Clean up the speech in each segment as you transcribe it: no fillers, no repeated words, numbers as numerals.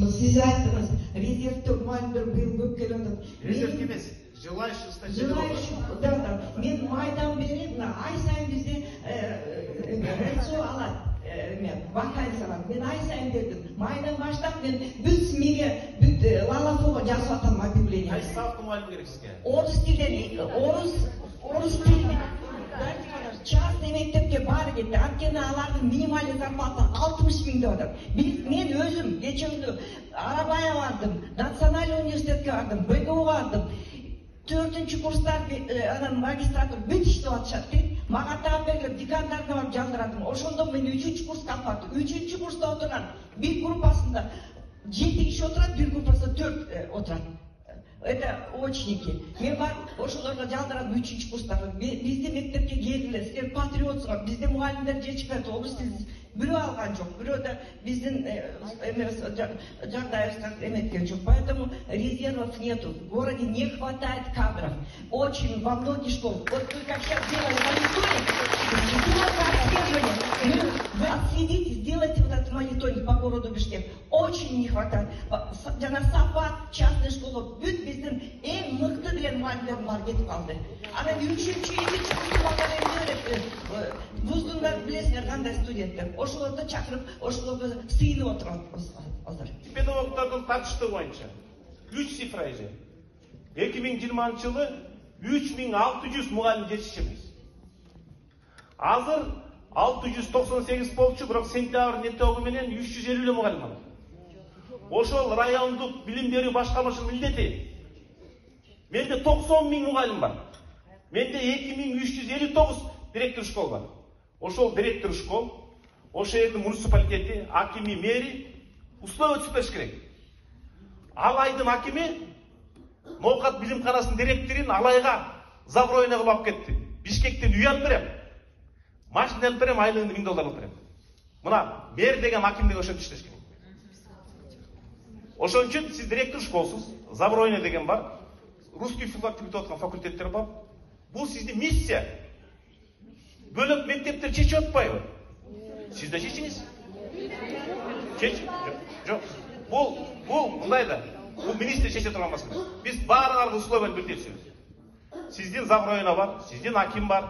Siz ayttınız, резервтік мұғалімдер биыл көп келіп жатыр. Резерв емес, желающих стать педагогом. Да. Мен майдан берем, ай сайын бізде РЦО алады. Вакансия алады. Мен ай сайын бердім. Майдан баштап мен бүт СМИге, бүт Лалафоға жазып атам объявление. Қай ставка мұғалім керек сізге? Орыс тілден, орыс тілден. Частный мектепке бары кетті. Анткені алардың минимальный зарплата 60 000 доллар. Мен өзім кечеүнді Арабая бардым, Национальный университетке бардым, БГУ бардым. 4-ші курстар магистратура бүт иштеп атышат дейт. Мага таап бергиле декандарына барып жалдырадым. Ошондо мен 3-ші курска алып бардым. 3-ші курста отурган бир группасында 7 киши отурат, бир группасында 4 отурат. Это очники. Мен барып ошолорго жалдырадым 3-ші курстарга. Бизде мектепке келгиле, силер патриотсуңар. Бизде мугалимдер жетишпейт, облус тилин бирөө алган жок, бирөө да биздин жагдайыбызга эметкен жок. Поэтому резервов нету. В городе не хватает кадров. Очень во многих школах. Вот вы как сейчас делали мониторинг, вы отследите, сделайте вот этот мониторинг по городу Бишкек. Очень не хватает. Жана Сапат, частная школа, бүт биздин эң мыкты деген мугалимдер бар кетип калды. Анан 3-2 вуздунда билесиңер кандай студенттер. Ошолорду чакырып, ошолорго сыйынып отурат азыр. Педагогдордун тартыштыгы боюнча 3 цифра эже. 2020-жылы 3600 мугалим жетишчүбүз. Азыр 698 болчу, бирок сентябрдын этогу менен 350 мугалим бар. Ошол райондук билим берүү башкармасынын милдети. Менде 90 000 мугалим бар. Менде 2359 директор школ бар. Ошол директор школ, ошол жердин муниципалитети, акими, мэри условия түзүш керек. Ал айдын акими Ноокат билимканасынын директорун алайга заброюна кылып алып кетти. Бишкектен үй алып берем. Машина алып берем, айлыгын 1000 доллар алып берем. Мына мэр деген аким деген ошентип иштеш керек. Ошон үчүн сиз директор школсуз, заброюна деген бар. Русский филфак деп аткан факультеттер бар. Бул сиздин миссия. Бөлөк мектептер чечип атпайбы? Сиз да чечиңиз. Жок. Бул мындай да. Бул министр чече турган маселе. Биз баарыңарга условияны билдирсиз. Сиздин заброюна бар, сиздин аким бар.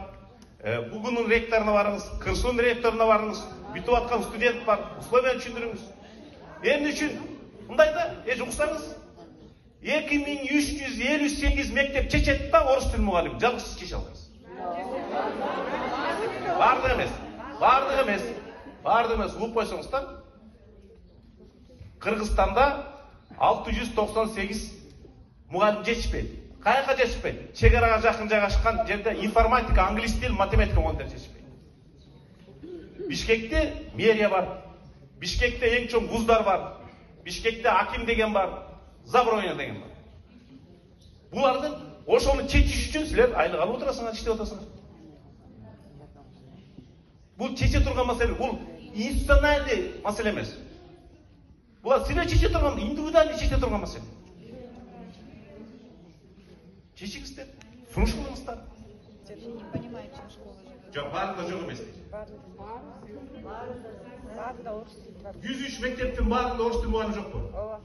Бугунун ректоруна барыңыз, Кырсуунун ректоруна барыңыз. Бүтүп аткан студент бар. Условияны түшүндүрүңүз. Эмне үчүн? Мындай да, уксаңыз. 2358 мектеп чечет да орус тил мугалим. Жалгыз сиз чече аласыз. Бардык эмес. Угуп койсоңуздар. Кыргызстанда 698 мугалим жетишпейт. Каяка жетишпейт? Чегарага жакын жайгашкан жерде информатика, англис тил, математика мугалимдер жетишпейт. Бишкекте мэрия бар. Бишкекте эң чоң вуздар бар. Бишкекте аким деген бар, заброюна деген бар. Булардын ошону чечиш үчүн силер айлык алып отурасыңар, иштеп отурасыңар. Бул чече турган маселе, бул институциональный маселе эмес. Булар силер чече турган, индивидуальный чече турган маселе. Чечиңиздер, сунуш кылыңыздар. Не понимаете, школа живет. Жок, баардыгы жок эмес. Баардыгы орус тил бар. 103 мектептин баарында орус тил мугалими жокпу? Ооба.